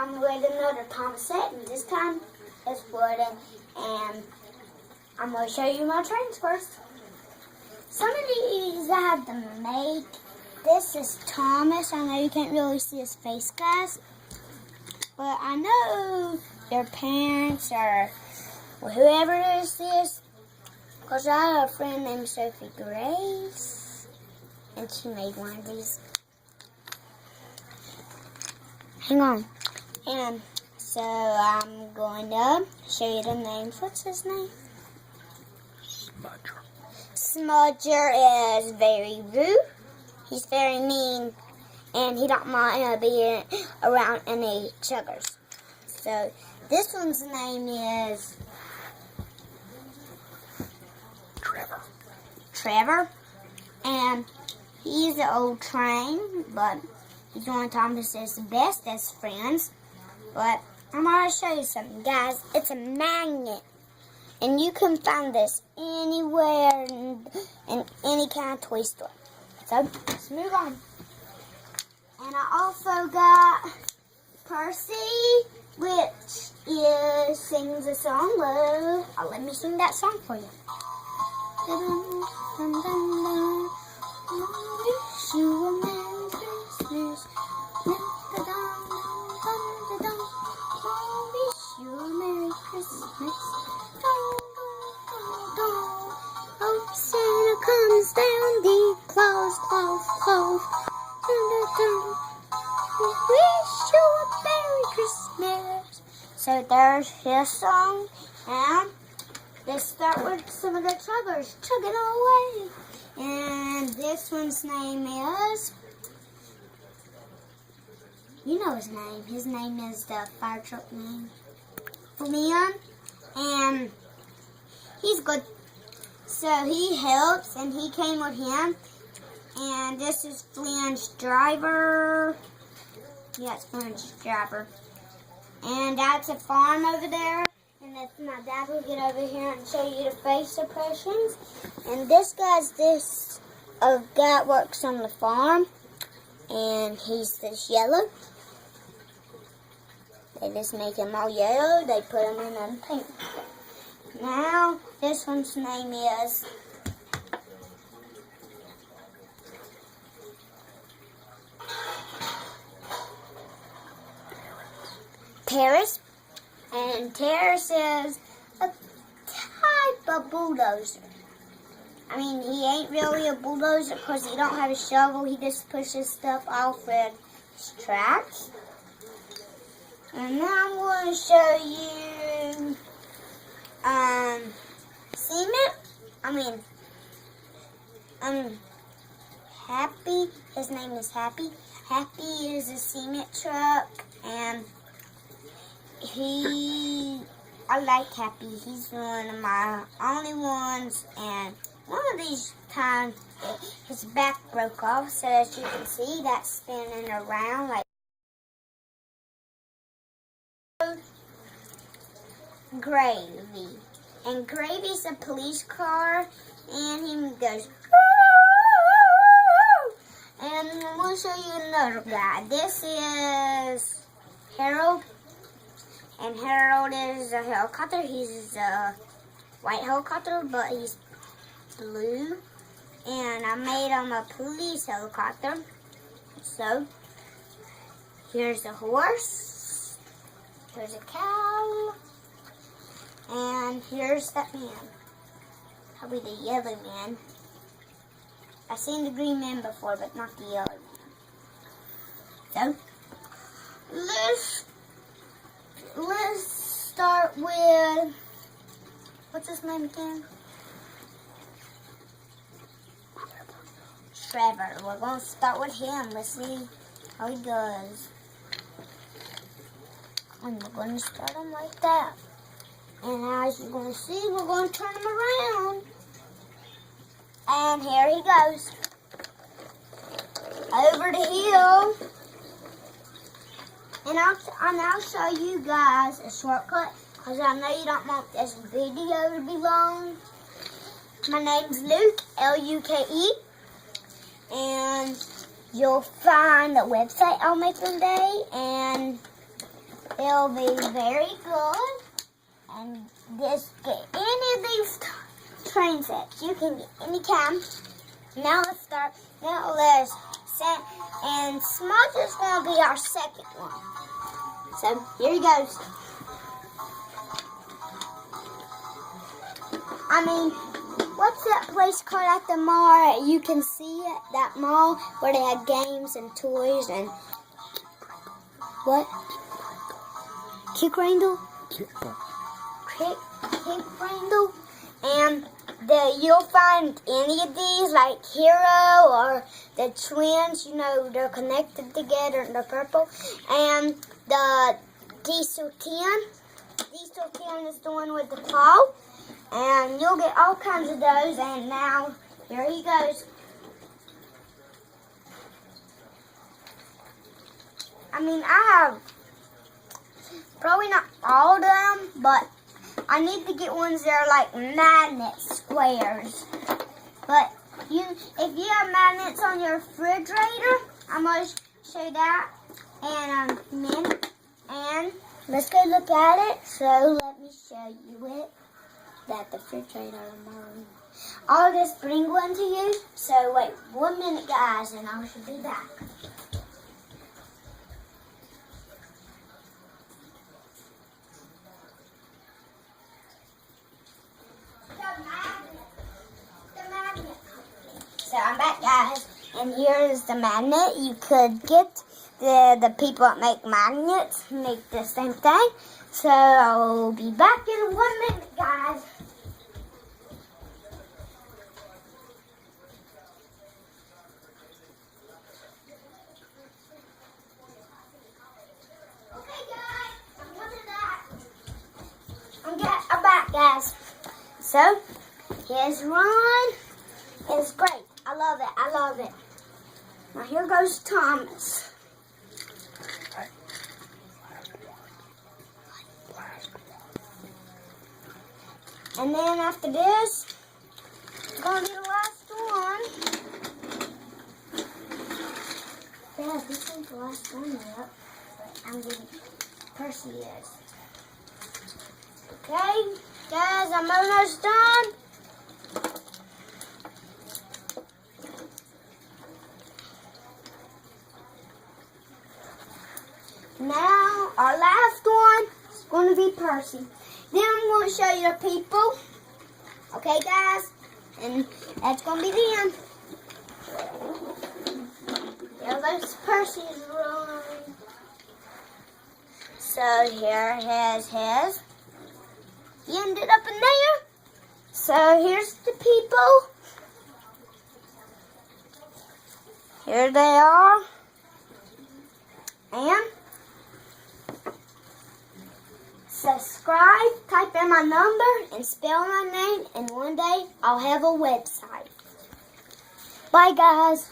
I'm with another Thomas set, and this time it's wooden. And I'm going to show you my trains first. Some of these I had to make. This is Thomas. I know you can't really see his face, guys. But I know your parents or whoever this is, because I have a friend named Sophie Grace, and she made one of these. Hang on. And so I'm going to show you the names. What's his name? Smudger. Smudger is very rude. He's very mean, and he don't mind being around any chuggers. So this one's name is Trevor, and he's an old train, but he's one of Thomas's bestest friends. But I'm going to show you something, guys. It's a magnet, and you can find this anywhere in any kind of toy store. So let's move on. And I also got Percy, which sings a song. Well, let me sing that song for you. Wish you a Merry Christmas. Wish you a Merry Christmas. Hope Santa comes down the close. Wish you a Merry Christmas. So there's his song, and let's start with some of the chuggers. Chug it all away. And this one's name is, you know his name. His name is the fire truck name, Leon, and he's good. So he helps, and he came with him. And this is Flynn's driver. Yeah, it's Flynn's driver. And that's a farm over there. And if my dad will get over here and show you the face impressions. And this guy's a guy that works on the farm. And he's this yellow. They just make him all yellow. They put him in a pink. Now, this one's name is Terrace. And Terrace is a type of bulldozer. I mean, he ain't really a bulldozer because he don't have a shovel. He just pushes stuff off with his tracks. And now I'm going to show you Happy. His name is Happy. Happy is a cement truck, and I like Happy. He's one of my only ones, and one of these times his back broke off, so as you can see, that's spinning around like Gravy. And Gravy's a police car, and he goes, and we'll show you another guy. This is Harold, and Harold is a helicopter. He's a white helicopter, but he's blue, and I made him a police helicopter. So here's a horse, here's a cow, and here's that man. Probably the yellow man. I've seen the green man before, but not the yellow man. So, let's start with, what's his name again? Trevor. We're going to start with him. Let's see how he does. And we're going to start him like that. And as you're going to see, we're going to turn him around. And here he goes. Over the hill. And I'll show you guys a shortcut, because I know you don't want this video to be long. My name's Luke, L-U-K-E. And you'll find the website I'll make one day. And It'll be very good. And just get any of these train sets. You can get any kind. Now let's start. Now let's set. And Smudge is going to be our second one. So here he goes. I mean, what's that place called at the mall? You can see it, that mall where they have games and toys and what? Kick Randall? Kick Randall. And you'll find any of these, like Hero or the twins, you know, they're connected together and they're purple. And the Diesel 10. Diesel 10 is the one with the claw. And you'll get all kinds of those. And now, here he goes. I mean, I have probably not all of them, but I need to get ones that are like magnet squares. But if you have magnets on your refrigerator, I'm going to show you that in a minute. And let's go look at it. So let me show you it. That the refrigerator tomorrow. I'll just bring one to you. So wait 1 minute, guys, and I should be back. The magnet. So I'm back, guys, and here's the magnet. You could get the people that make magnets make the same thing. So I'll be back in 1 minute, guys. I'm back, guys. So, here's Ron. It's great. I love it. I love it. Now, here goes Thomas. And then after this, it's going to be the last one. Yeah, this one's the last one yet. But I'm getting Percy is. Okay, guys, I'm almost done. Now, our last one is going to be Percy. Then I'm going to show you the people. Okay, guys? And that's going to be the end. There goes Percy's run. So here is his. He ended up in there. So here's the people. Here they are. And subscribe, type in my number, and spell my name. And one day I'll have a website. Bye, guys.